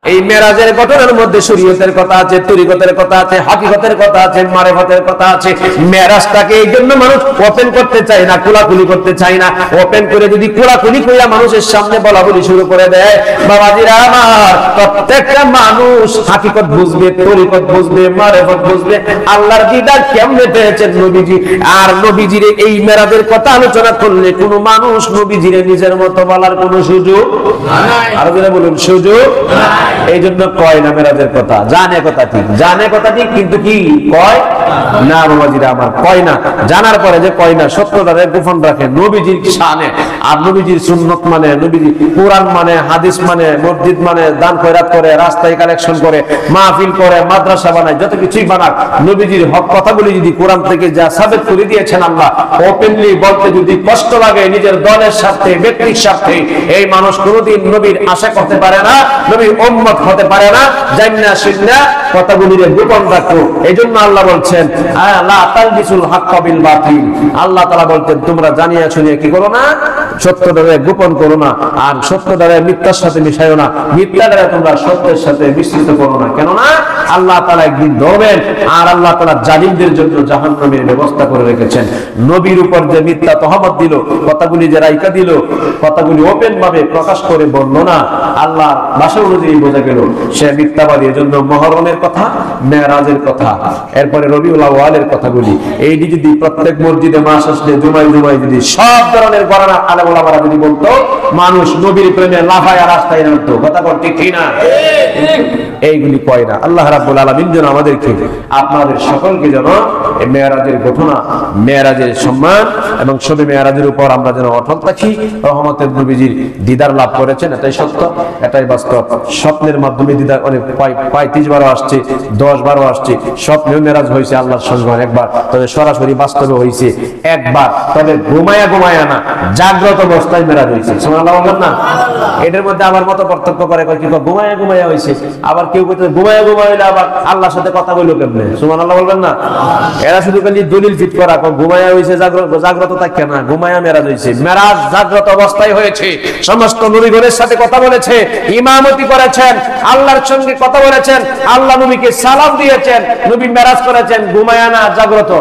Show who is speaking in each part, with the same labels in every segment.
Speaker 1: এই মেরাজের ঘটনার মধ্যে শরীয়তের কথা আছে, তরিকতের কথা আছে, হাকিকতের কথা আছে, মারিফতের কথা আছে। মেরাজটাকে এই জন্য মানুষ ওপেন করতে চায় না, খোলাখুলি করতে চায় না। ওপেন করে যদি খোলাখুলি কইরা মানুষের সামনে বলা বলি শুরু করে দেয়, বাবাজিরা আমার, প্রত্যেকটা মানুষ হাকিকত বুঝবে, তরিকত বুঝবে, মারিফত বুঝবে, আল্লাহর দিদার কেমনে পেয়েছেন নবীজি। আর নবীজির এই মেরাজের কথা আলোচনা করলে কোনো মানুষ নবীজির নিজের মতো বলার কোনো সুযোগ নাই। আর যারা বলুন সুযোগ নাই। এই জন্য কয় না মেরাজের কথা, জানে কথা ঠিক, জানে কথা ঠিক, কিন্তু কি কয় না। বাবাজিরা আমার, কয় না, জানার পরে যে কয় না, সত্যটারে গোপন রাখে নবীজির শানে। আর নবীজির সুন্নত মানে, নবীজির কোরআন মানে, হাদিস মানে, মসজিদ মানে, দান খয়রাত করে, রাস্তায় কালেকশন করে, মাহফিল করে, মাদ্রাসা বানায়, যত কিছুই বানাক, নবীজির হক কথাগুলি যদি কোরআন থেকে যা সাবেত করে দিয়েছেন আল্লাহ, ওপেনলি বলতে যদি কষ্ট লাগে নিজের দলের স্বার্থে, ব্যক্তির স্বার্থে, এই মানুষ কোনোদিন নবীর আশা করতে পারে না, নবীর উম্মত হতে পারে না। জান্না শিন্না কথাগুলিরে গোপন রাখো। এইজন্য আল্লাহ বলছেন লা তালবিসুল হাক্কা বিল বাতিল। আল্লাহ তাআলা বলতেন তোমরা জানিয়া শুনিয়া কি করো না, সত্যটারে গোপন করো না, আর সত্যটারে মিথ্যার সাথে মিশাইও না, মিথ্যাটারে তোমরা সত্যের সাথে মিশ্রিত করো না। কেন না আল্লাহ তাআলা একদিন ধরবেন, আর আল্লাহ তাআলা জালিমদের জন্য জাহান্নামের ব্যবস্থা করে রেখেছেন। নবীর উপর যে মিথ্যা তহমত দিল, কথাগুলি যে রাইকা দিল, কথাগুলি ওপেন ভাবে প্রকাশ করে বলল না, আল্লাহ ভাষা অনুযায়ী বোঝা গেল সে মিথ্যাবাদী। এজন্য মহরমের কথা, মেরাজের কথা, এরপরে রবিউল আউয়ালের কথাগুলি, এই যদি প্রত্যেক মসজিদে মাস আসলে জুমায় জুমায় যদি সব ধরনের গণনা আলেম ওলামারা যদি বলতো, মানুষ নবীর প্রেমে লাফায়া রাস্তায় নামতো। কথা বলতে কি না? এইগুলি কয় না। আল্লাহ রাব্বুল আলামিন যেন আমাদেরকে, আপনাদের সকলকে যেন মেরাজের ঘটনা, মেরাজের সম্মান এবং শবে মেরাজের উপর আমরা যেন অটল থাকি। রহমতের নবীজির দিদার লাভ করেছেন, এটাই সত্য, এটাই বাস্তব। স্বপ্নের মাধ্যমে দিদার অনেক 35 বারও আসছে, 10 বারও আসছে। স্বপ্নেও মেরাজ হয়েছে আল্লাহর সঙ্গে অনেকবার, তবে সরাসরি বাস্তবে হয়েছে একবার। তবে ঘুমায়া ঘুমায়া না, জাগ্রত অবস্থায় মেরাজ হয়েছে। সুবহানাল্লাহ বলবেন না? এটার মধ্যে আবার মত পার্থক্য করে, কি ঘুমায়া ঘুমায়া হয়েছে, আবার কেউ কইতে ঘুমায়া ঘুমাইলে আবার আল্লাহর সাথে কথা বললো কেমনে? সুবহানাল্লাহ বলবেন না? এরা শুধু খালি দলিল ফিট করা, ঘুমায়া হয়েছে, জাগ্রত থাকে না, ঘুমায়া মেরাজ হয়েছে। মেরাজ জাগ্রত অবস্থায় হয়েছে, সমস্ত নবীগণের সাথে কথা বলেছে, ইমামতি করেছেন, আল্লাহর সঙ্গে কথা বলেছেন, আল্লাহ নবীকে সালাম দিয়েছেন, নবী মেরাজ করেছেন। ঘুমায়া না, জাগ্রত,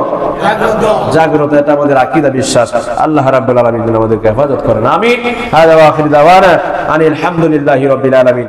Speaker 1: জাগ্রত। এটা আমাদের আকীদা, বিশ্বাস। আল্লাহ রাব্বুল আলামিন আমাদেরকে হেফাজত করেন। আমিন। হাযা ওয়া আখিরু দাওয়ানা আনিল হামদুলিল্লাহি রাব্বিল আলামিন।